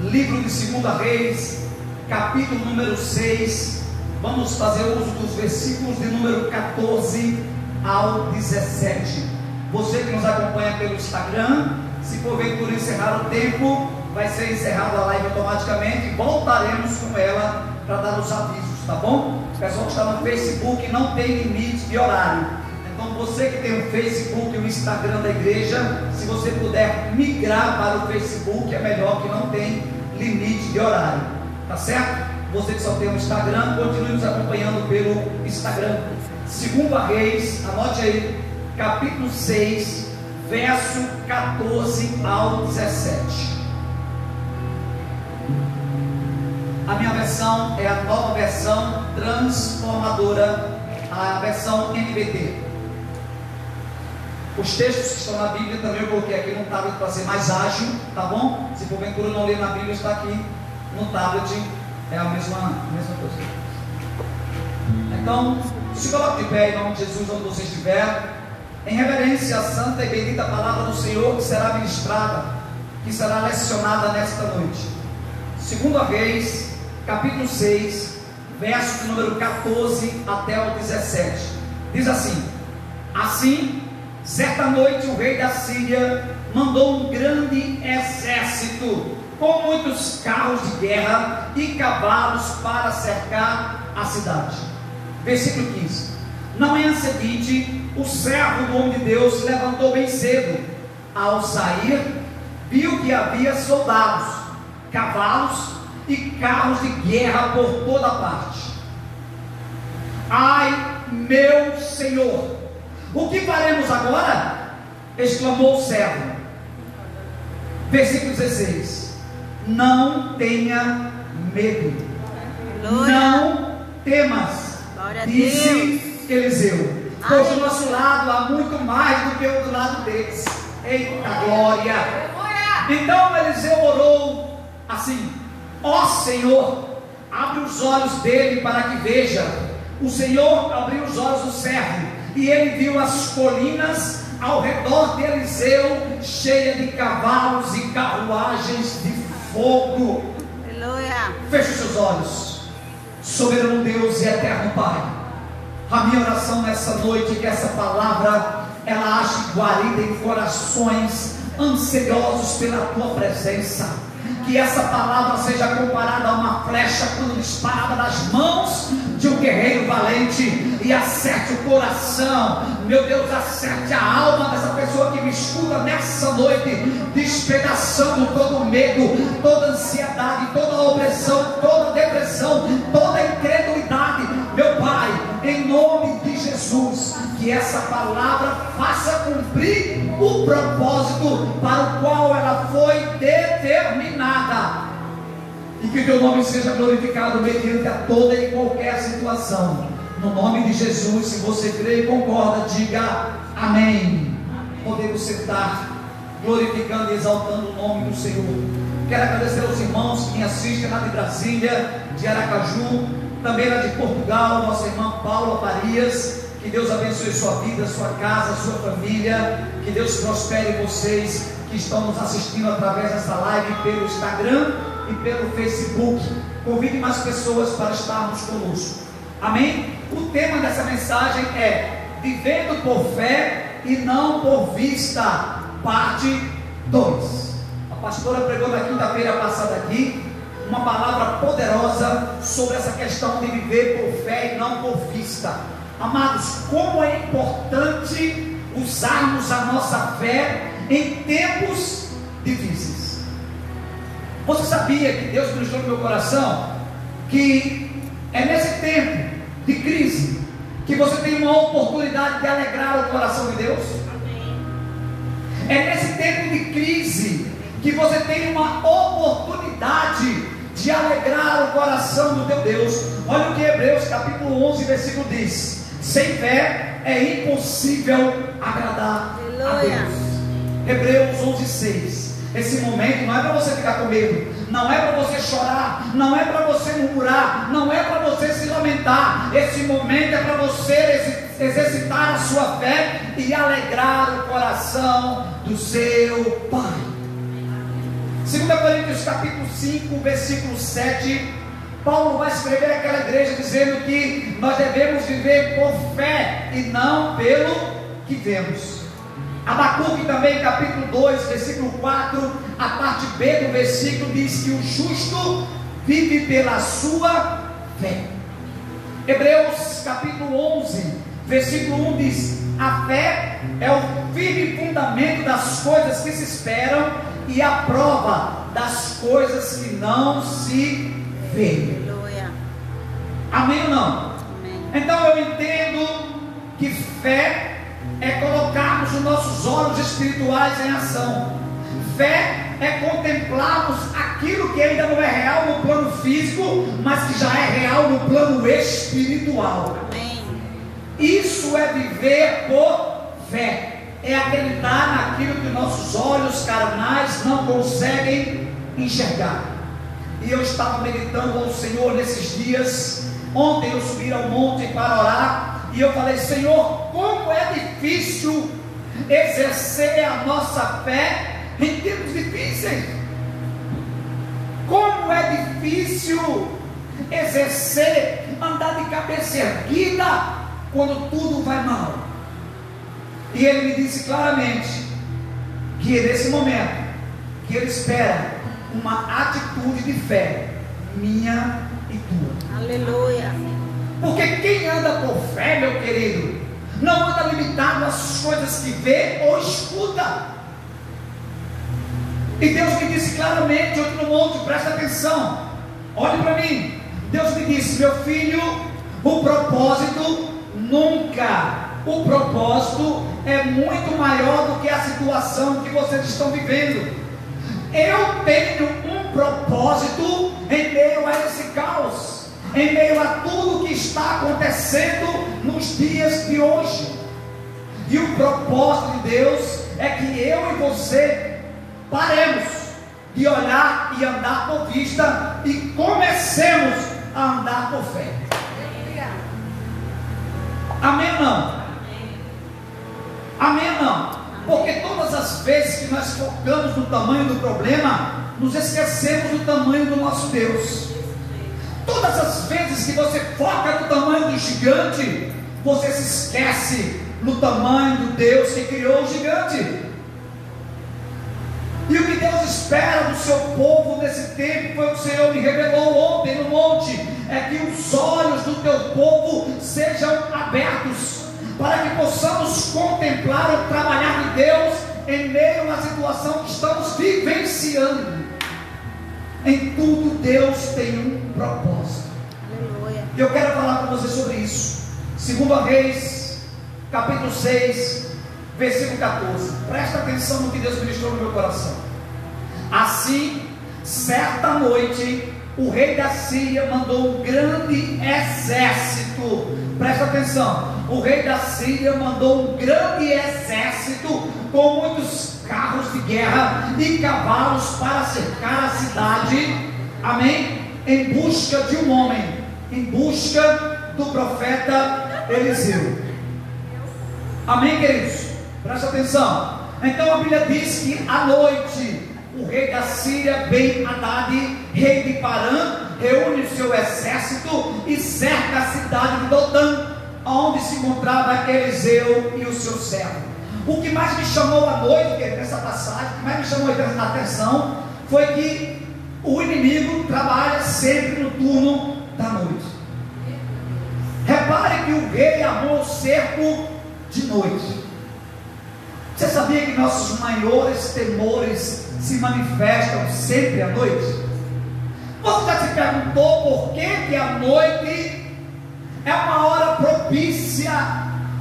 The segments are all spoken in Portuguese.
livro de 2 Reis, capítulo número 6. Vamos fazer uso dos versículos de número 14 ao 17. Você que nos acompanha pelo Instagram, se porventura encerrar o tempo, vai ser encerrada a live automaticamente e voltaremos com ela para dar os avisos, tá bom? O pessoal que está no Facebook não tem limite de horário. Então você que tem o Facebook e o Instagram da igreja, se você puder migrar para o Facebook, é melhor, que não tem limite de horário, tá certo? Você que só tem o Instagram, continue nos acompanhando pelo Instagram. 2 Reis, anote aí, capítulo 6, verso 14 ao 17. A minha versão é a nova versão transformadora, a versão NVT. Os textos que estão na Bíblia também eu coloquei aqui no tablet para ser mais ágil, tá bom? Se porventura não ler na Bíblia, está aqui no tablet, é a mesma coisa. Então, se coloque de pé em nome de Jesus, onde você estiver, em reverência à santa e bendita palavra do Senhor, que será ministrada, que será lecionada nesta noite. 2 Reis, capítulo 6, verso de número 14 até o 17. Diz assim: assim, certa noite o rei da Síria mandou um grande exército com muitos carros de guerra e cavalos para cercar a cidade. Versículo 15. Na manhã seguinte, o servo do homem de Deus se levantou bem cedo. Ao sair, viu que havia soldados, cavalos e carros de guerra por toda parte. Ai, meu Senhor, o que faremos agora? Exclamou o servo. Versículo 16. Não tenha medo. Glória. Não temas. Glória, disse Eliseu. Pois do nosso lado há muito mais do que o do lado deles. Eita glória! Então Eliseu orou assim: ó Senhor, abre os olhos dele para que veja. O Senhor abriu os olhos do servo, e ele viu as colinas ao redor de Eliseu, cheia de cavalos e carruagens de fogo. Aleluia. Feche os seus olhos. Soberano Deus e eterno Pai, a minha oração nessa noite é que essa palavra ela ache guarida em corações ansiosos pela tua presença. Que essa palavra seja comparada a uma flecha quando disparada das mãos de um guerreiro valente e acerte o coração, meu Deus, acerte a alma dessa pessoa que me escuta nessa noite, despedaçando todo o medo, toda ansiedade, toda a opressão, toda a depressão, toda a incredulidade. Meu Pai, em nome de Jesus, que essa palavra faça cumprir o propósito para o qual ela foi determinada, e que o teu nome seja glorificado mediante a toda e qualquer situação. No nome de Jesus, se você crê e concorda, diga amém. Podemos sentar, glorificando e exaltando o nome do Senhor. Quero agradecer aos irmãos que me assistem lá de Brasília, de Aracaju, também lá de Portugal, nossa irmã Paula Farias. Que Deus abençoe sua vida, sua casa, sua família. Que Deus prospere vocês que estão nos assistindo através dessa live pelo Instagram e pelo Facebook. Convide mais pessoas para estarmos conosco. Amém? O tema dessa mensagem é vivendo por fé e não por vista, parte 2. A pastora pregou na quinta-feira passada aqui uma palavra poderosa sobre essa questão de viver por fé e não por vista. Amados, como é importante usarmos a nossa fé em tempos difíceis. Você sabia que Deus ministrou no meu coração que é nesse tempo de crise que você tem uma oportunidade de alegrar o coração de Deus? É nesse tempo de crise que você tem uma oportunidade de alegrar o coração do teu Deus. Olha o que Hebreus capítulo 11 versículo diz: sem fé é impossível agradar a Deus. Hebreus 11:6. Esse momento não é para você ficar com medo, não é para você chorar, não é para você murmurar, não é para você se lamentar. Esse momento é para você exercitar a sua fé e alegrar o coração do seu Pai. 2 Coríntios capítulo 5, versículo 7, Paulo vai escrever àquela igreja dizendo que nós devemos viver por fé e não pelo que vemos. Abacuque também, capítulo 2, versículo 4, a parte B do versículo diz que o justo vive pela sua fé. Hebreus capítulo 11, versículo 1 diz: a fé é o firme fundamento das coisas que se esperam e a prova das coisas que não se veem. Amém ou não? Amém. Então eu entendo que fé é colocarmos os nossos olhos espirituais em ação. Fé é contemplarmos aquilo que ainda não é real no plano físico, mas que já é real no plano espiritual. Amém. Isso é viver por fé, é acreditar naquilo que nossos olhos carnais não conseguem enxergar. E eu estava meditando ao Senhor nesses dias. Ontem eu subi ao monte para orar e eu falei: Senhor, como é difícil exercer a nossa fé em tempos difíceis. Como é difícil exercer, andar de cabeça erguida quando tudo vai mal. E ele me disse claramente que nesse momento que ele espera uma atitude de fé minha e tua. Aleluia. Porque quem anda por fé, meu querido, não anda limitado às coisas que vê ou escuta. E Deus me disse claramente ontem no monte, presta atenção, olhe para mim. Deus me disse: meu filho, o propósito é muito maior do que a situação que vocês estão vivendo. Eu tenho um propósito em meio a esse caos, em meio a tudo que está acontecendo nos dias de hoje. E o propósito de Deus é que eu e você paremos de olhar e andar por vista e comecemos a andar por fé. Amém ou não? Amém ou não? Porque todas as vezes que nós focamos no tamanho do problema, nos esquecemos do tamanho do nosso Deus. Todas as vezes que você foca no tamanho do gigante, você se esquece no tamanho do Deus que criou o gigante. E o que Deus espera do seu povo nesse tempo, foi o que o Senhor me revelou ontem no monte, é que os olhos do teu povo sejam abertos, para que possamos contemplar o trabalhar de Deus em meio à situação que estamos vivenciando. Em tudo Deus tem um propósito. Aleluia. E eu quero falar com você sobre isso. 2 Reis, capítulo 6, versículo 14. Presta atenção no que Deus ministrou no meu coração. Assim, certa noite, o rei da Síria mandou um grande exército. Presta atenção. O rei da Síria mandou um grande exército com muitos carros de guerra e cavalos para cercar a cidade. Amém? Em busca de um homem, em busca do profeta Eliseu. Amém, queridos? Presta atenção. Então a Bíblia diz que à noite o rei da Síria, Ben-Hadad, rei de Parã, reúne o seu exército e cerca a cidade de Dotã, onde se encontrava Eliseu e o seu servo. O que mais me chamou à noite, nessa passagem, o que mais me chamou a atenção, foi que o inimigo trabalha sempre no turno da noite. Repare que o rei armou o cerco de noite. Você sabia que nossos maiores temores se manifestam sempre à noite? Você já se perguntou por que a noite é uma hora propícia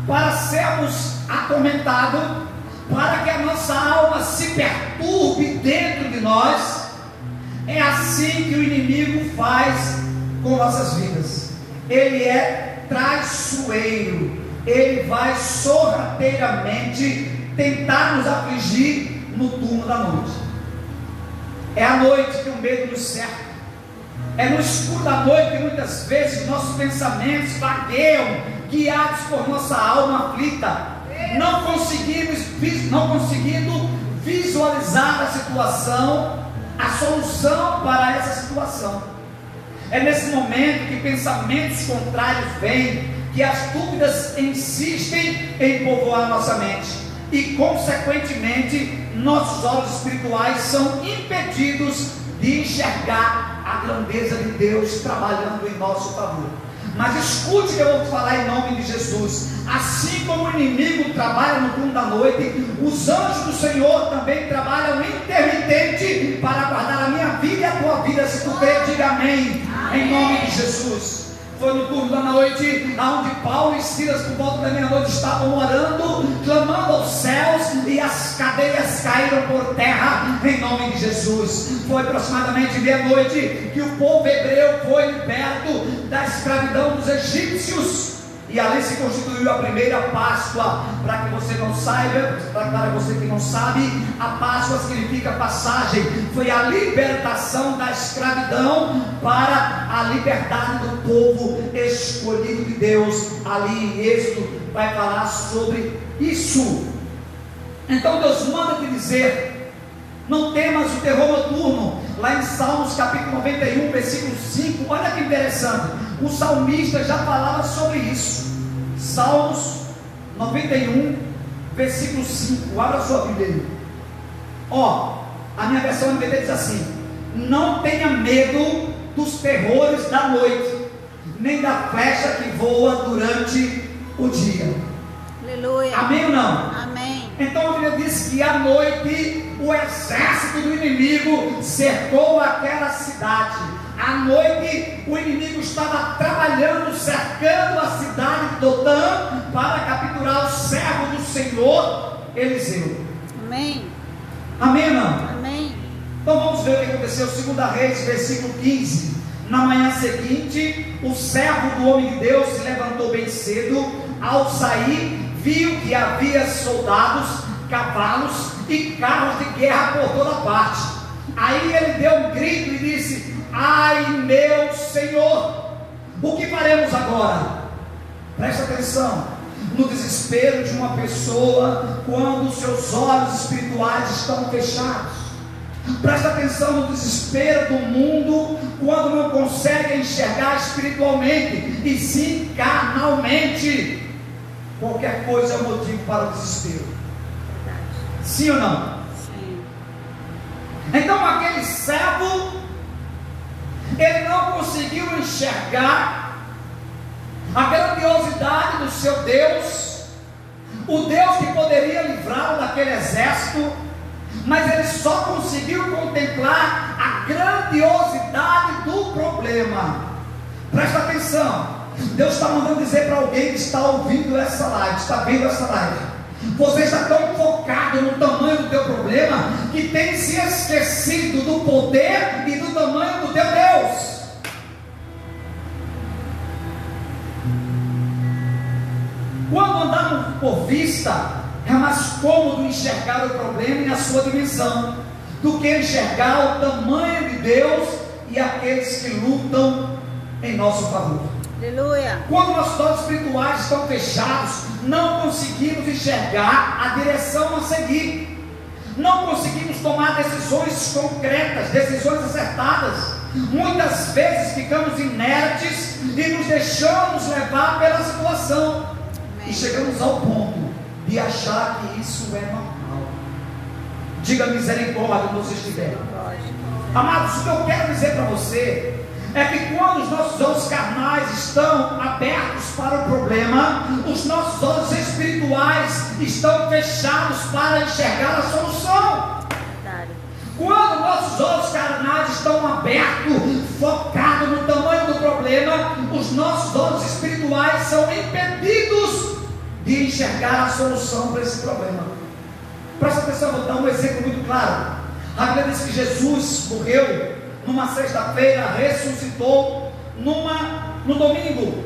para sermos atormentados, para que a nossa alma se perturbe dentro de nós? É assim que o inimigo faz com nossas vidas. Ele é traiçoeiro, ele vai sorrateiramente tentar nos afligir no turno da noite. É à noite que o medo nos cerca. É no escuro da noite que muitas vezes nossos pensamentos vagueiam, guiados por nossa alma aflita, não conseguindo visualizar a situação a solução para essa situação. É nesse momento que pensamentos contrários vêm, que as dúvidas insistem em povoar nossa mente, e consequentemente nossos olhos espirituais são impedidos de enxergar a grandeza de Deus trabalhando em nosso favor. Mas escute o que eu vou te falar em nome de Jesus. Assim como o inimigo trabalha no turno da noite, os anjos do Senhor também trabalham intermitente para guardar a minha vida e a tua vida. Se tu crer, diga amém, em nome de Jesus. Foi no turno da noite, onde Paulo e Silas, por volta da meia-noite, estavam orando, clamando aos céus, e as cadeias caíram por terra, em nome de Jesus. Foi aproximadamente meia-noite que o povo hebreu foi liberto da escravidão dos egípcios, e ali se constituiu a primeira Páscoa. Para que você não saiba, para você que não sabe, a Páscoa significa passagem. Foi a libertação da escravidão para a liberdade do povo escolhido de Deus. Ali em Êxodo vai falar sobre isso. Então Deus manda te dizer: não temas o terror noturno. Lá em Salmos capítulo 91, versículo 5, olha que interessante, o salmista já falava sobre isso. Salmos 91, versículo 5, abra sua Bíblia aí. A minha versão NVT diz assim: não tenha medo dos terrores da noite, nem da flecha que voa durante o dia. Aleluia. Amém ou não? Amém. Então a Bíblia diz que à noite o exército do inimigo cercou aquela cidade. À noite o inimigo estava trabalhando, cercando a cidade de Dotã para capturar o servo do Senhor, Eliseu. Amém. Amém ou não? Amém. Então vamos ver o que aconteceu. 2 Reis, versículo 15. Na manhã seguinte, o servo do homem de Deus se levantou bem cedo. Ao sair, viu que havia soldados, cavalos e carros de guerra por toda parte. Aí ele deu um grito e disse: ai meu Senhor, o que faremos agora? Presta atenção, no desespero de uma pessoa, quando os seus olhos espirituais estão fechados. Presta atenção no desespero do mundo, quando não consegue enxergar espiritualmente, e sim carnalmente. Qualquer coisa é motivo para o desespero. Verdade. Sim ou não? Sim. Então aquele servo, ele não conseguiu enxergar a grandiosidade do seu Deus, o Deus que poderia livrá-lo daquele exército, mas ele só conseguiu contemplar a grandiosidade do problema. Presta atenção, Deus está mandando dizer para alguém que está ouvindo essa live, está vendo essa live: você está tão focado no tamanho do teu problema, que tem se esquecido do poder e do tamanho do teu Deus. Quando andamos por vista, é mais cômodo enxergar o problema e a sua dimensão, do que enxergar o tamanho de Deus e aqueles que lutam em nosso favor. Aleluia. Quando nossos olhos espirituais estão fechados, não conseguimos enxergar a direção a seguir, não conseguimos tomar decisões concretas, decisões acertadas. Muitas vezes ficamos inertes e nos deixamos levar pela situação. Amém. E chegamos ao ponto de achar que isso é normal. Diga misericórdia quando você estiver. Amados, o que eu quero dizer para você é que quando os nossos olhos carnais estão abertos para o problema, os nossos olhos espirituais estão fechados para enxergar a solução. Quando nossos olhos carnais estão abertos, focados no tamanho do problema, os nossos olhos espirituais são impedidos de enxergar a solução para esse problema. Presta atenção, vou dar um exemplo muito claro. A Bíblia diz que Jesus morreu numa sexta-feira, ressuscitou no domingo,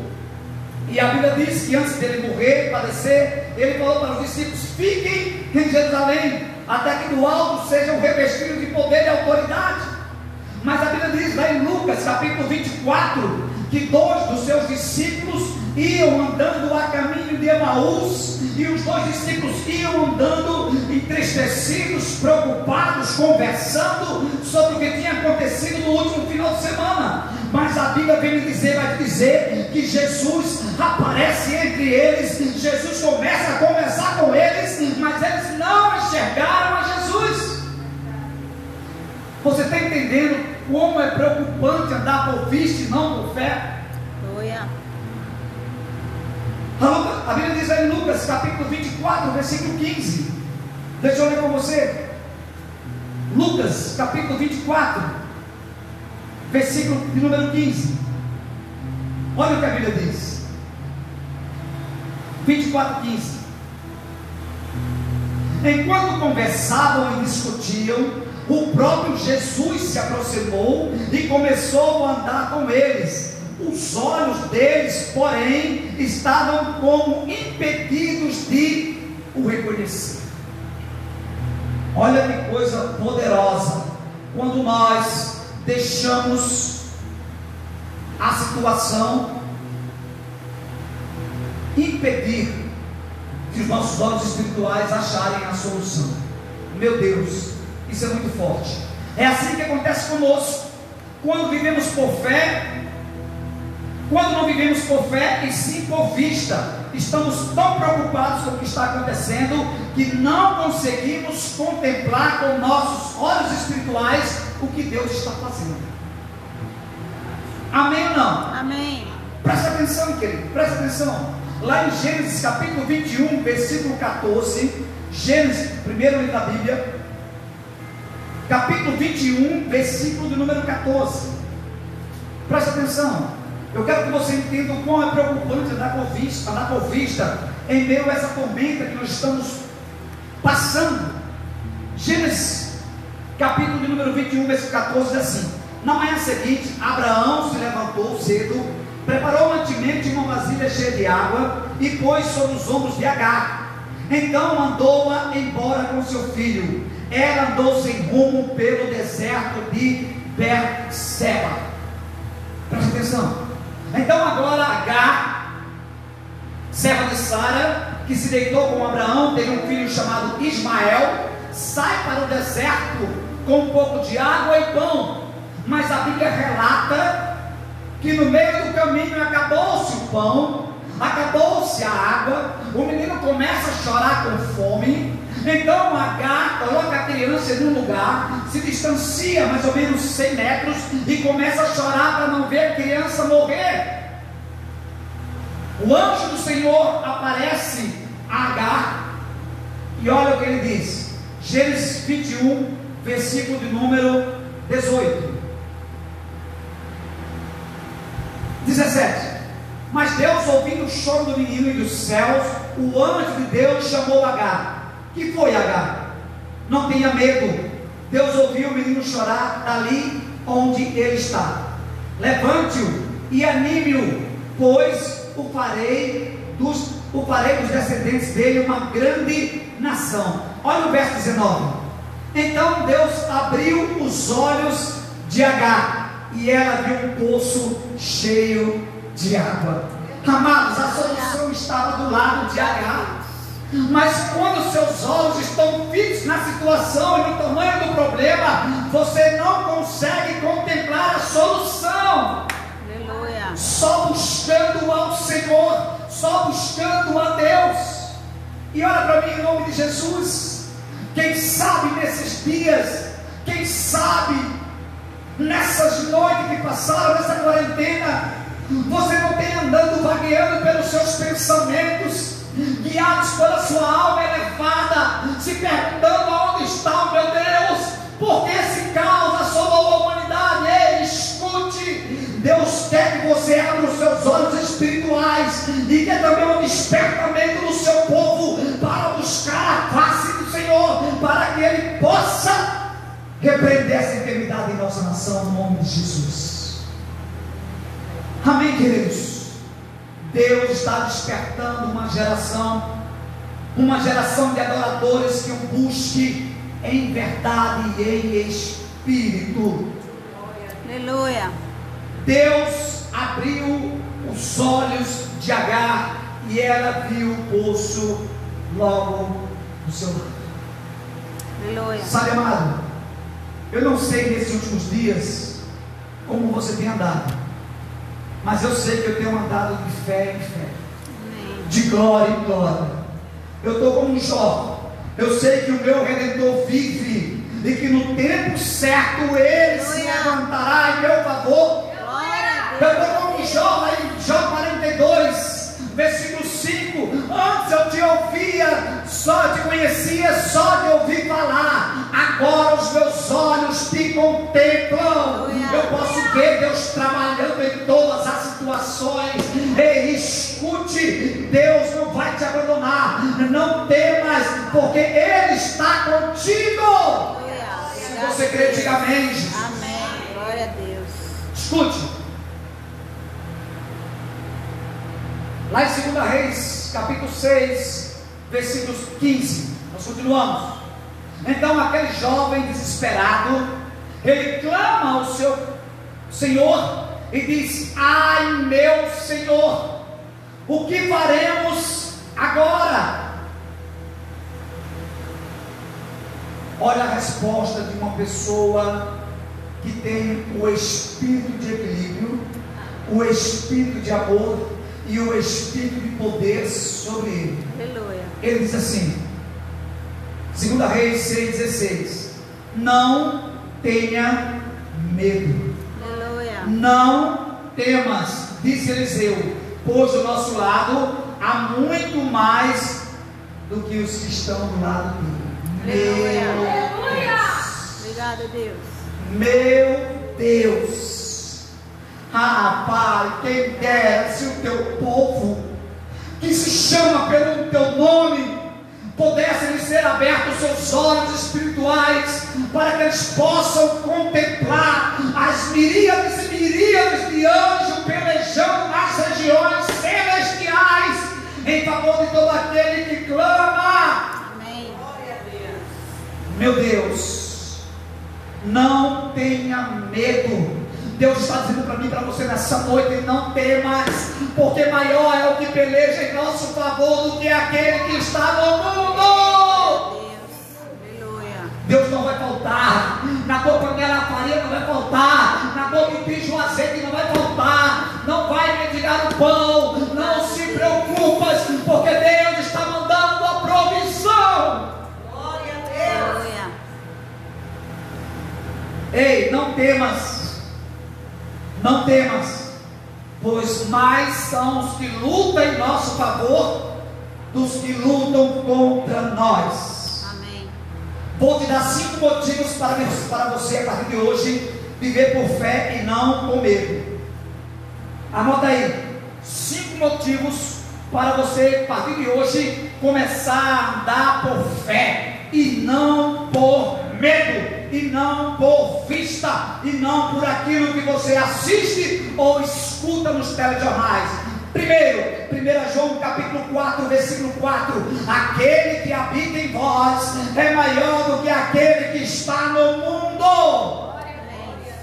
e a Bíblia diz que antes dele morrer, padecer, ele falou para os discípulos: fiquem em Jerusalém, até que do alto sejam revestidos de poder e autoridade. Mas a Bíblia diz lá em Lucas capítulo 24, que 2 dos seus discípulos iam andando a caminho de Emaús, e os dois discípulos iam andando entristecidos, preocupados, conversando sobre o que tinha acontecido no último final de semana. Mas a Bíblia vai dizer que Jesus aparece entre eles, Jesus começa a conversar com eles, mas eles não enxergaram a Jesus. Você está entendendo como é preocupante andar por vista e não por fé? A Bíblia diz aí em Lucas capítulo 24, versículo 15. Deixa eu ler com você. Lucas capítulo 24, versículo de número 15. Olha o que a Bíblia diz. 24, 15. Enquanto conversavam e discutiam, o próprio Jesus se aproximou e começou a andar com eles. Os olhos deles, porém, estavam como impedidos de o reconhecer. Olha que coisa poderosa, quando nós deixamos a situação impedir que os nossos olhos espirituais acharem a solução. Meu Deus, isso é muito forte. É assim que acontece conosco, quando vivemos por fé. Quando não vivemos por fé e sim por vista, estamos tão preocupados com o que está acontecendo que não conseguimos contemplar com nossos olhos espirituais o que Deus está fazendo. Amém ou não? Amém. Presta atenção, querido, presta atenção. Lá em Gênesis capítulo 21, versículo 14, Gênesis, primeiro livro da Bíblia, capítulo 21, versículo de número 14. Presta atenção. Eu quero que você entenda o quão é preocupante andar por vista em meio a essa tormenta que nós estamos passando. Gênesis, capítulo de número 21, versículo 14, diz assim: na manhã seguinte, Abraão se levantou cedo, preparou mantimento uma vasilha cheia de água e pôs sobre os ombros de Agar. Então mandou-a embora com seu filho. Ela andou sem rumo pelo deserto de Berseba. Presta atenção. Então agora Agar, serva de Sara, que se deitou com Abraão, teve um filho chamado Ismael, sai para o deserto com um pouco de água e pão. Mas a Bíblia relata que no meio do caminho acabou-se o pão, acabou-se a água, o menino começa a chorar com fome. Então Agar coloca a criança em um lugar, se distancia mais ou menos 100 metros e começa a chorar para não ver a criança morrer. O anjo do Senhor aparece a Agar e olha o que ele diz. Gênesis 21, versículo de número 18. 17. Mas Deus, ouvindo o choro do menino e dos céus, o anjo de Deus chamou Agar. Que foi, Agar? Não tenha medo. Deus ouviu o menino chorar dali onde ele está. Levante-o e anime-o, pois o farei dos descendentes dele uma grande nação. Olha o verso 19. Então Deus abriu os olhos de Agar e ela viu um poço cheio de água. Amados, a solução estava do lado de Agar. Mas quando seus olhos estão fixos na situação e no tamanho do problema, você não consegue contemplar a solução. Aleluia. Só buscando ao Senhor, só buscando a Deus. E olha para mim em nome de Jesus. Quem sabe nesses dias, quem sabe nessas noites que passaram, nessa quarentena, você não tem andando vagueando pelos seus pensamentos, guiados pela sua alma elevada, se perguntando aonde está o meu Deus, porque esse caos assolou a humanidade. Ei, escute, Deus quer que você abra os seus olhos espirituais e quer também um despertamento do seu povo para buscar a face do Senhor, para que Ele possa repreender essa enfermidade em nossa nação, no nome de Jesus. Amém, queridos? Deus está despertando uma geração de adoradores que o busque em verdade e em espírito. Aleluia. Deus abriu os olhos de Agar, e ela viu o poço logo do seu lado. Aleluia. Sabe, amado, eu não sei nesses últimos dias como você tem andado, mas eu sei que eu tenho andado de fé em fé, de glória em glória. Eu estou como um Jó. Eu sei que o meu Redentor vive, e que no tempo certo Ele se levantará em meu favor. Eu estou como um Jó, lá em Jó 42, versículo 5. Antes eu te ouvia, só te conhecia, só te ouvi falar. Agora os meus olhos te contemplam. Eu posso ver Deus trabalhando em todas as situações. Ei, escute, Deus não vai te abandonar. Não temas, porque Ele está contigo. Se você crê, diga amém. Amém. Glória a Deus. Escute. Lá em 2 Reis, capítulo 6, versículos 15. Nós continuamos. Então aquele jovem desesperado, ele clama ao seu Senhor e diz: ai meu Senhor, o que faremos agora? Olha a resposta de uma pessoa que tem o espírito de equilíbrio, o espírito de amor e o espírito de poder sobre ele. Aleluia. Ele diz assim, 2 Reis 6,16: não tenha medo. Aleluia. Não temas, disse Eliseu, pois do nosso lado há muito mais do que os que estão do lado dele. Aleluia. Meu Deus. Obrigada, Deus. Meu Deus. Ah, Pai, quem dera se o teu povo, que se chama pelo teu nome, pudessem lhes ser abertos os seus olhos espirituais, para que eles possam contemplar as miríades e miríades de anjos pelejando nas regiões celestiais, em favor de todo aquele que clama. Amém. Meu Deus, não tenha medo. Deus está dizendo para mim e para você nessa noite: não temas, porque maior é o que peleja em nosso favor do que aquele que está no mundo. Deus não vai faltar. Na tua panela a farinha não vai faltar. Na tua botija o azeite não vai faltar. Não vai mendigar o pão. Não se preocupas, porque Deus está mandando a provisão. Glória a Deus. Ei, não temas. Não temas, pois mais são os que lutam em nosso favor dos que lutam contra nós. Amém. Vou te dar 5 motivos para você, a partir de hoje, viver por fé e não com medo. Anota aí: 5 motivos para você, a partir de hoje, começar a andar por fé e não por medo, e não por vista, e não por aquilo que você assiste ou escuta nos telejornais. Primeiro, 1 João capítulo 4, versículo 4: aquele que habita em vós é maior do que aquele que está no mundo.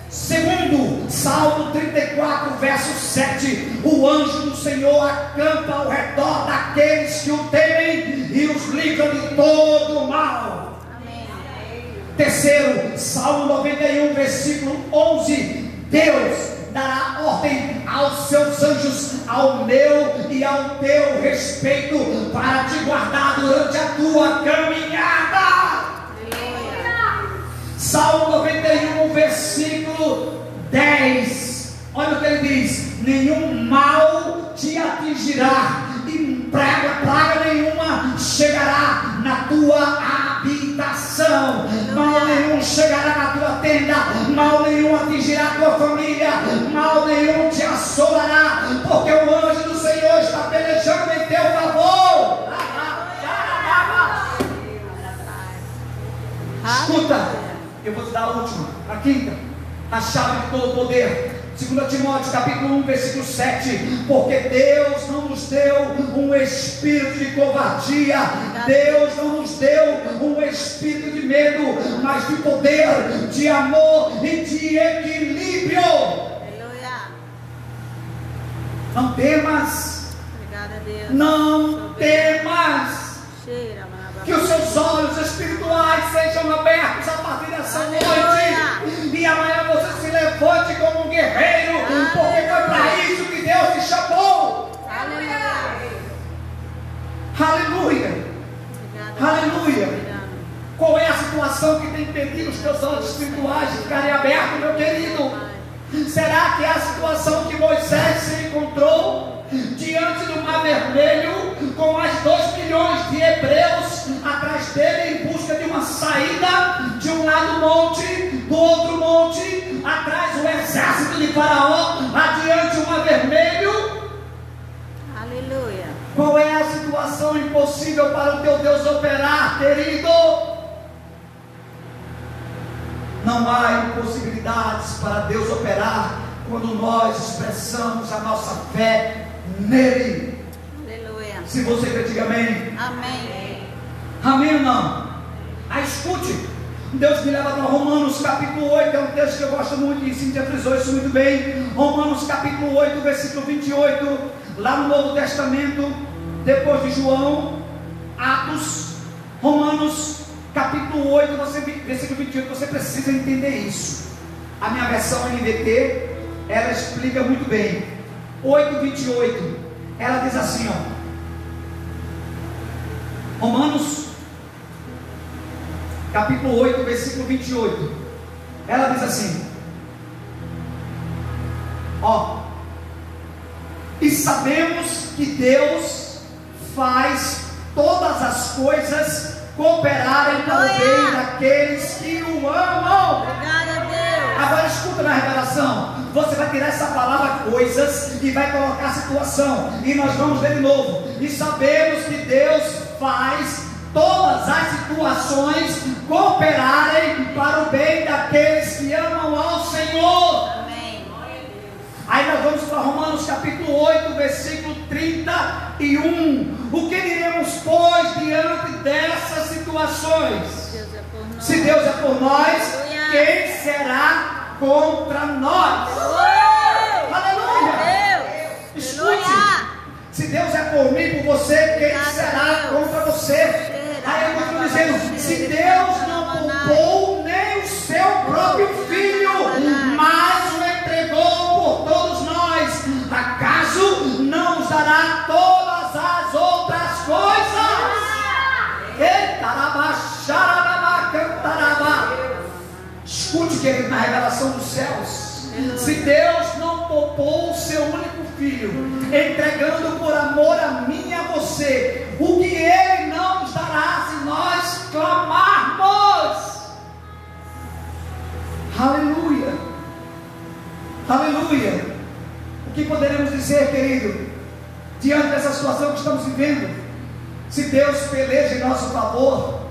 Segundo, Salmo 34, verso 7: o anjo do Senhor acampa ao redor daqueles que o temem e os livra de todo o mal. Terceiro, Salmo 91, versículo 11: Deus dará ordem aos seus anjos ao meu e ao teu respeito, para te guardar durante a tua caminhada. Salmo 91, versículo 10: olha o que ele diz: nenhum mal te atingirá, e praga nenhuma chegará na tua habitação. Mal nenhum chegará na tua tenda, mal nenhum atingirá a tua família, mal nenhum te assolará, porque o anjo do Senhor está pelejando em teu favor. Escuta, eu vou te dar a última, a quinta, a chave de todo o poder. 2 Timóteo capítulo 1, versículo 7: porque Deus não nos deu um espírito de covardia, Deus não nos deu um espírito de medo, mas de poder, de amor e de equilíbrio. Não temas, espirituais sejam abertos a partir dessa noite. E amanhã você se levante como um guerreiro, porque foi para isso que Deus te chamou. Aleluia. Aleluia. Qual é a situação que tem impedido os teus olhos espirituais de ficarem abertos, meu querido? Será que é a situação que Moisés se encontrou diante do Mar Vermelho, com as 2 milhões de hebreus atrás dele, em busca de uma saída, de um lado monte, do outro monte, atrás o exército de Faraó, adiante o Mar Vermelho? Aleluia. Qual é a situação impossível para o teu Deus operar, querido? Não há impossibilidades para Deus operar quando nós expressamos a nossa fé nele. Aleluia. Se você quer, diga amém. Amém. Amém ou não? Aí escute. Deus me leva para Romanos capítulo 8. É um texto que eu gosto muito e Cíntia frisou isso muito bem. Romanos capítulo 8, versículo 28. Lá no Novo Testamento, depois de João, Atos, Romanos capítulo 8, versículo 28, você precisa entender isso. A minha versão NVT, ela explica muito bem. 8:28, ela diz assim, Romanos capítulo 8, versículo 28, ela diz assim, e sabemos que Deus faz todas as coisas cooperarem para o bem daqueles que o amam. Obrigada, Deus. Agora escuta na revelação. Você vai tirar essa palavra coisas e vai colocar a situação. E nós vamos ver de novo. E sabemos que Deus faz todas as situações cooperarem para o bem daqueles que amam ao Senhor. Amém. Aí nós vamos para Romanos capítulo 8, versículo 31. O que diremos, pois, diante dessas situações? Se Deus é por nós, quem será contra nós? Aleluia! Escute, se Deus é por mim, por você, quem será contra você? Aí eu continuo dizendo, se Deus não poupou nem o seu próprio filho, mas o entregou por todos nós, acaso não nos dará todas as outras coisas? Escute, querido, na revelação dos céus, se Deus não poupou o seu único filho, entregando por amor a mim e a você, o que Ele não nos dará se nós clamarmos? Aleluia, aleluia. O que poderemos dizer, querido, diante dessa situação que estamos vivendo? Se Deus peleja em nosso favor,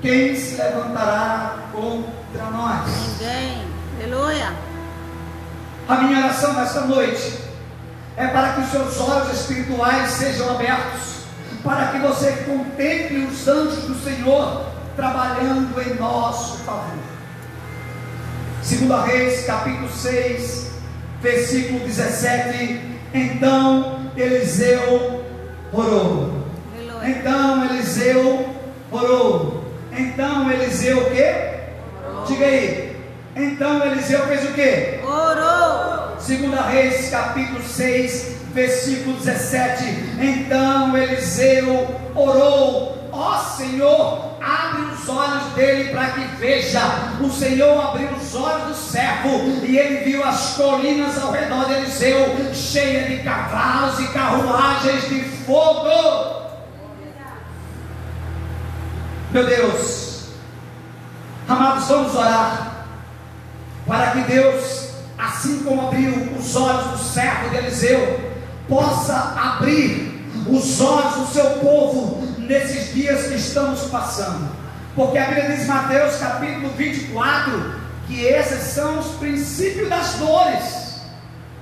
quem se levantará contra nós? Ninguém. Aleluia. A minha oração nesta noite é para que os seus olhos espirituais sejam abertos, para que você contemple os anjos do Senhor trabalhando em nosso favor. 2 Reis capítulo 6, versículo 17. Então Eliseu orou. Então Eliseu orou. Então Eliseu o quê? Orou. Diga aí. Então Eliseu fez o quê? Orou. 2 Reis capítulo 6, versículo 17. Então Eliseu orou: ó Senhor, abre os olhos dele para que veja. O Senhor abriu os olhos do servo e ele viu as colinas ao redor de Eliseu cheias de cavalos e carruagens de fogo. Meu Deus, amados, vamos orar para que Deus, assim como abriu os olhos do servo de Eliseu, possa abrir os olhos do seu povo nesses dias que estamos passando. Porque a Bíblia diz em Mateus capítulo 24 que esses são os princípios das dores.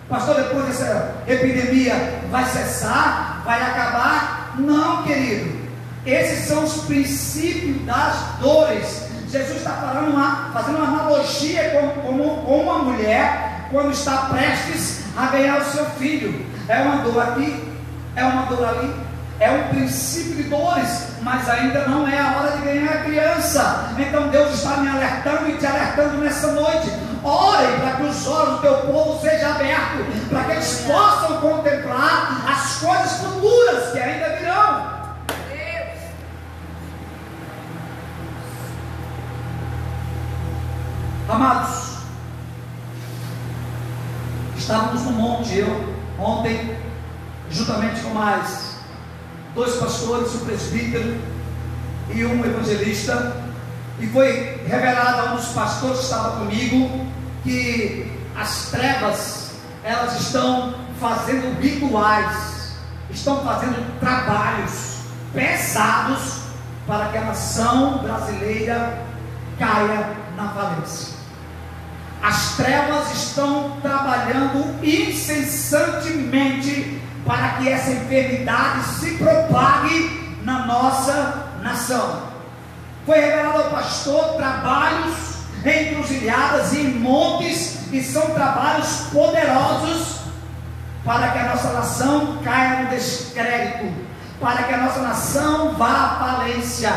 Pastor, depois dessa epidemia vai cessar, vai acabar? Não, querido. Esses são os princípios das dores. Jesus está fazendo uma analogia com uma mulher quando está prestes a ganhar o seu filho. É uma dor aqui, é uma dor ali, é um princípio de dores, mas ainda não é a hora de ganhar a criança. Então Deus está me alertando e te alertando nessa noite. Ore para que os olhos do teu povo sejam abertos, para que eles possam contemplar as coisas futuras que ainda virão. Amados, estávamos no monte, eu ontem, juntamente com mais 2 pastores, um presbítero e um evangelista, e foi revelado a um dos pastores que estava comigo que as trevas, elas estão fazendo rituais, estão fazendo trabalhos pesados para que a nação brasileira caia na falência. As trevas estão trabalhando incessantemente para que essa enfermidade se propague na nossa nação. Foi revelado ao pastor trabalhos em encruzilhadas e em montes, e são trabalhos poderosos para que a nossa nação caia no descrédito, para que a nossa nação vá à falência.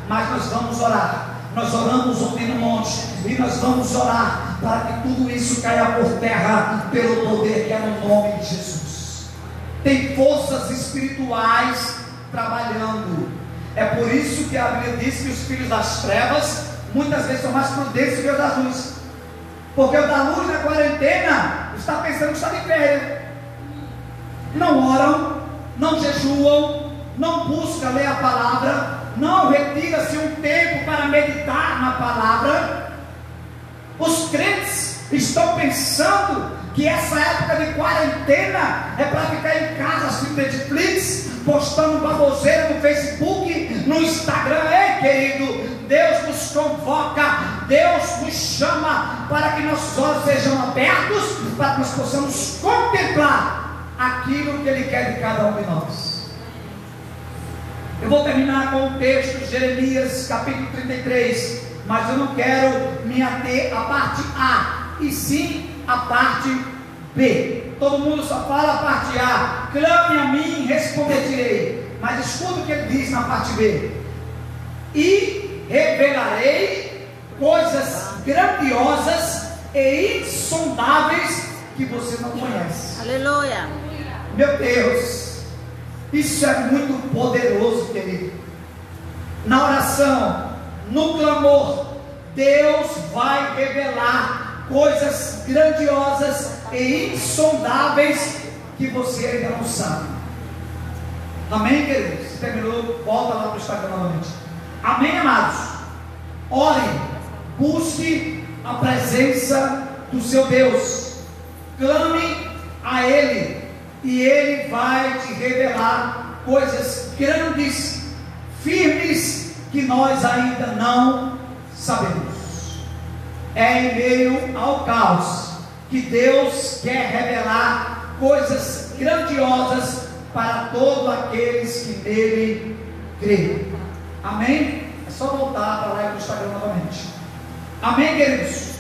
Mas nós vamos orar. Nós oramos ontem no monte, e nós vamos orar para que tudo isso caia por terra pelo poder que é no nome de Jesus. Tem forças espirituais trabalhando. É por isso que a Bíblia diz que os filhos das trevas muitas vezes são mais prudentes que os da luz, porque o da luz na quarentena está pensando que está de férias, não oram, não jejuam, não buscam ler a palavra, não retira-se um tempo para meditar na palavra. Os crentes estão pensando que essa época de quarentena é para ficar em casa assistindo Netflix, postando baboseira no Facebook, no Instagram. Ei, querido, Deus nos convoca, Deus nos chama para que nossos olhos sejam abertos, para que nós possamos contemplar aquilo que Ele quer de cada um de nós. Eu vou terminar com o texto de Jeremias capítulo 33, mas eu não quero me ater à parte A, e sim à parte B. Todo mundo só fala a parte A: clame a mim, responder-te-ei. Mas escuta o que ele diz na parte B: e revelarei coisas grandiosas e insondáveis que você não conhece. Aleluia. Meu Deus, isso é muito poderoso, querido. Na oração, no clamor, Deus vai revelar coisas grandiosas e insondáveis que você ainda não sabe. Amém, queridos? Se terminou, volta lá para o Instagram novamente. Amém, amados? Orem, busque a presença do seu Deus, clame a Ele, e Ele vai te revelar coisas grandes, firmes, que nós ainda não sabemos. É em meio ao caos que Deus quer revelar coisas grandiosas para todos aqueles que nele creem. Amém? É só voltar para lá no Instagram novamente. Amém, queridos?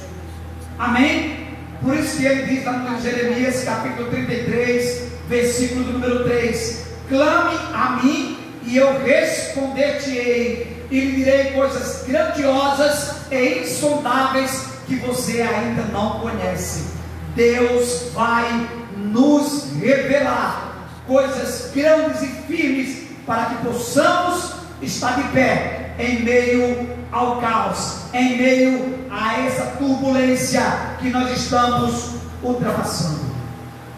Amém? Por isso que ele diz lá no Jeremias capítulo 33, versículo número 3: clame a mim e eu responder-te-ei, e lhe direi coisas grandiosas e insondáveis que você ainda não conhece. Deus vai nos revelar coisas grandes e firmes para que possamos estar de pé em meio ao caos, em meio a essa turbulência que nós estamos ultrapassando.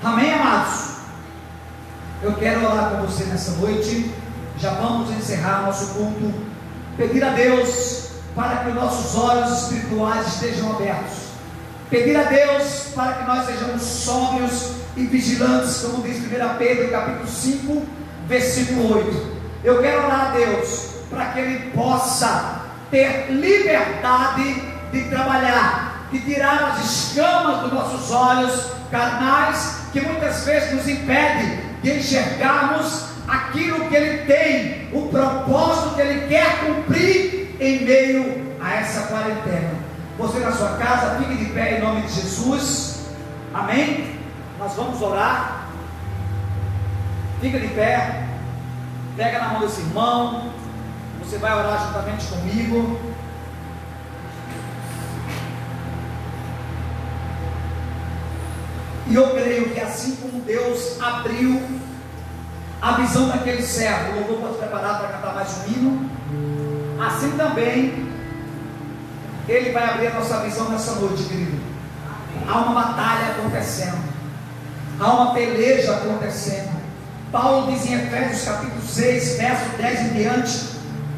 Amém, amados? Eu quero orar com você nessa noite. Já vamos encerrar nosso culto. Pedir a Deus para que os nossos olhos espirituais estejam abertos. Pedir a Deus para que nós sejamos sóbrios e vigilantes, como diz 1 Pedro capítulo 5, versículo 8. Eu quero orar a Deus para que Ele possa ter liberdade de trabalhar, de tirar as escamas dos nossos olhos carnais, que muitas vezes nos impede de enxergarmos aquilo que Ele tem, o propósito que Ele quer cumprir em meio a essa quarentena. Você na sua casa, fique de pé em nome de Jesus. Amém? Nós vamos orar. Fica de pé. Pega na mão desse irmão. Você vai orar juntamente comigo. E eu creio que assim como Deus abriu a visão daquele servo, o louvor pode preparar para cantar mais um hino, assim também Ele vai abrir a nossa visão nessa noite, querido. Há uma batalha acontecendo, há uma peleja acontecendo. Paulo diz em Efésios capítulo 6, verso 10 em diante,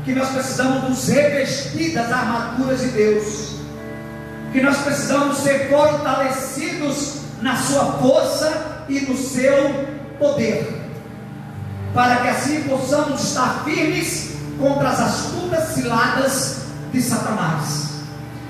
que nós precisamos nos revestir das armaduras de Deus, que nós precisamos ser fortalecidos na sua força e no seu poder, para que assim possamos estar firmes contra as astutas ciladas de Satanás.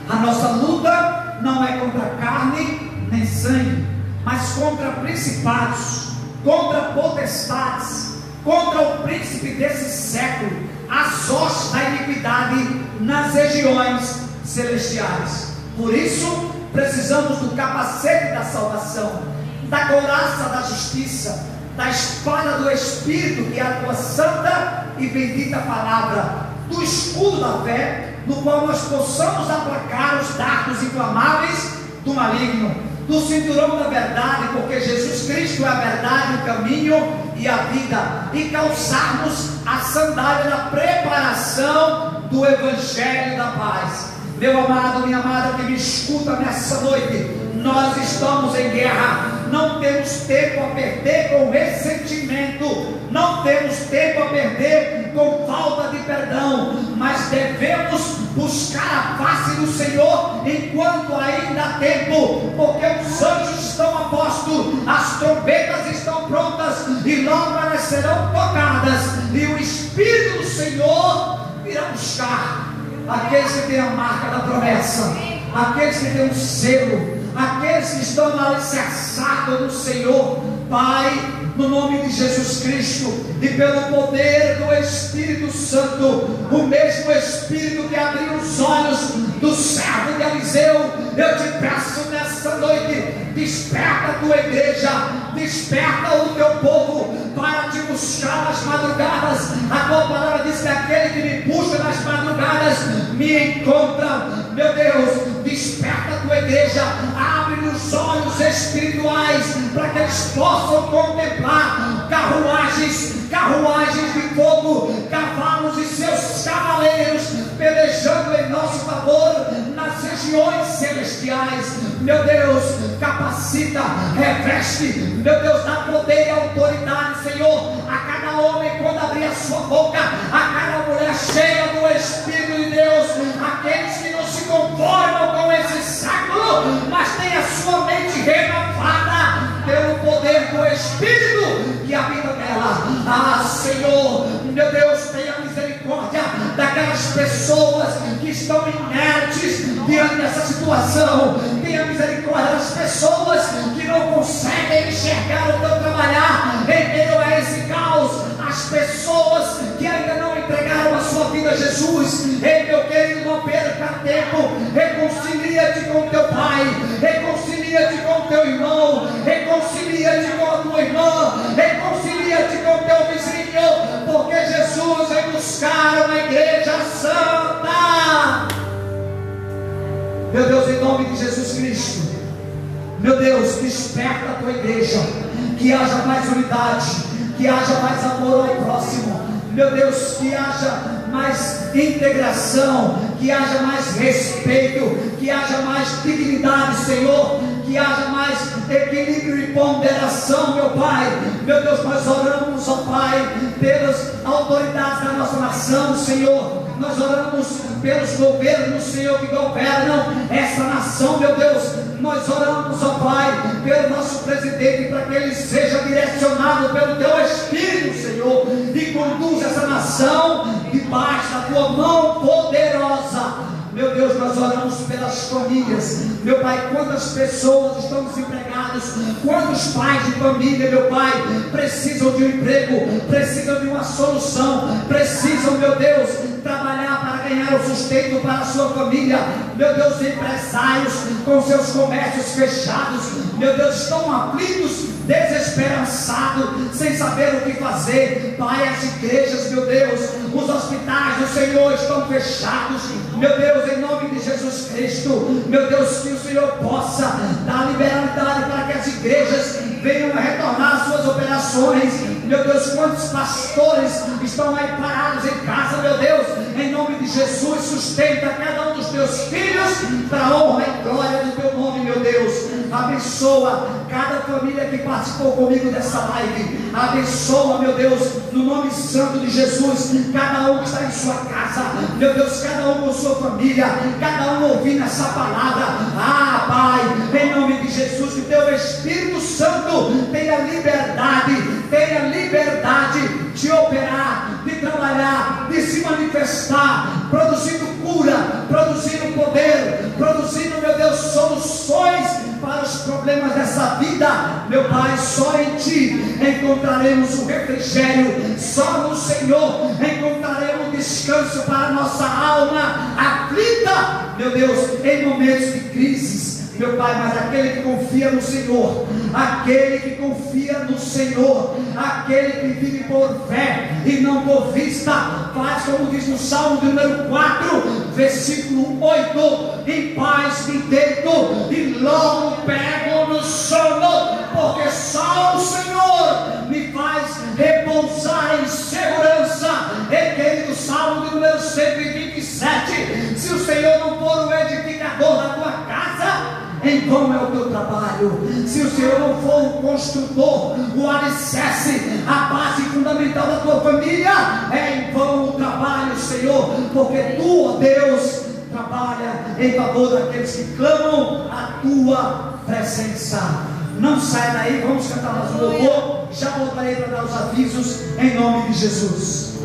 A nossa luta não é contra carne nem sangue, mas contra principados, contra potestades, contra o príncipe desse século, as hostes da iniquidade nas regiões celestiais. Por isso precisamos do capacete da salvação, da couraça da justiça, da espada do Espírito, que é a tua santa e bendita palavra, do escudo da fé, no qual nós possamos aplacar os dardos inflamáveis do maligno, do cinturão da verdade, porque Jesus Cristo é a verdade, o caminho e a vida, e calçarmos a sandália da preparação do Evangelho da paz. Meu amado, minha amada que me escuta nessa noite, nós estamos em guerra, não temos tempo a perder com ressentimento, não temos tempo a perder com falta de perdão, mas devemos buscar a face do Senhor enquanto ainda há tempo, porque os anjos estão a posto, as trombetas estão prontas e logo elas serão tocadas, e o Espírito do Senhor virá buscar aqueles que têm a marca da promessa, aqueles que têm um selo, aqueles que estão alicerçados no Senhor. Pai, no nome de Jesus Cristo e pelo poder do Espírito Santo, o mesmo Espírito que abriu os olhos do servo de Eliseu, eu te peço nessa noite, desperta a tua igreja, desperta o teu povo para te buscar nas madrugadas. A tua palavra diz que aquele que me busca nas madrugadas me encontra. Meu Deus, desperta a tua igreja, abre os olhos espirituais para que eles possam contemplar carruagens de fogo, cavalos e seus cavaleiros pelejando em nosso favor nas regiões celestiais. Meu Deus, capacita, reveste, meu Deus, dá poder e autoridade, Senhor, a cada homem quando abrir a sua boca, a cada mulher cheia do Espírito de Deus, aqueles que não se conformam com esse século, mas têm a sua mente renovada pelo poder do Espírito que habita nela. Ah, Senhor, meu Deus, tenha misericórdia daquelas pessoas que estão inertes diante dessa situação. Tenha misericórdia das pessoas que não conseguem enxergar o teu trabalhar em meio a esse caos. As pessoas que ainda não entregaram a sua vida a Jesus. Ei, meu querido, não perca tempo. Reconcilia-te com teu pai, reconcilia-te com teu irmão, reconcilia-te com a tua irmã, reconcilia-te com teu vizinho, porque Jesus vai buscar uma igreja santa. Meu Deus, em nome de Jesus Cristo, meu Deus, desperta a tua igreja, que haja mais unidade, que haja mais amor ao próximo, meu Deus, que haja mais integração, que haja mais respeito, que haja mais dignidade, Senhor, que haja mais equilíbrio e ponderação, meu Pai. Meu Deus, nós oramos, ó Pai, pelas autoridades da nossa nação, Senhor. Nós oramos pelos governos, Senhor, que governam essa nação, meu Deus. Nós oramos, ó Pai, pelo nosso presidente, para que ele seja direcionado pelo teu Espírito, Senhor, e conduza essa nação debaixo da tua mão poderosa. Meu Deus, nós oramos pelas famílias, meu Pai, quantas pessoas estão desempregadas, quantos pais de família, meu Pai, precisam de um emprego, precisam de uma solução, precisam, meu Deus, trabalhar para ganhar o sustento para a sua família. Meu Deus, empresários com seus comércios fechados, meu Deus, estão aflitos, desesperançados, sem saber o que fazer. Pai, as igrejas, meu Deus, os hospitais do Senhor estão fechados. Meu Deus, em nome de Jesus Cristo, meu Deus, que o Senhor possa dar liberalidade para que as igrejas venham a retornar às suas operações. Meu Deus, quantos pastores estão aí parados em casa, meu Deus, em nome de Jesus, sustenta cada um dos teus filhos para a honra e glória do teu nome, meu Deus. Abençoa cada família que participou comigo dessa live. Abençoa, meu Deus, no nome santo de Jesus, cada um que está em sua casa, meu Deus, cada um com sua família, cada um ouvindo essa palavra. Ah, Pai, em nome de Jesus, que teu Espírito Santo tenha liberdade de operar, de trabalhar, de se manifestar, produzindo cura, produzindo poder, produzindo, meu Deus, soluções para os problemas dessa vida. Meu Pai, só em Ti encontraremos o refrigério, só no Senhor encontraremos descanso para a nossa alma aflita, meu Deus, em momentos de crises. Meu Pai, mas aquele que confia no Senhor, aquele que confia no Senhor, aquele que vive por fé e não por vista, faz como diz no Salmo de número 4, versículo 8: em paz me deito e logo pego no sono, porque só o Senhor me faz repousar em segurança. Querido, Salmo de número 127, se o Senhor não for o edificador da tua casa, em vão é o teu trabalho. Se o Senhor não for o construtor, o alicerce, a base fundamental da tua família, é em vão o trabalho, Senhor, porque Tu, ó Deus, trabalha em favor daqueles que clamam a Tua presença. Não sai daí, vamos cantar mais um louvor. Já voltarei para dar os avisos em nome de Jesus.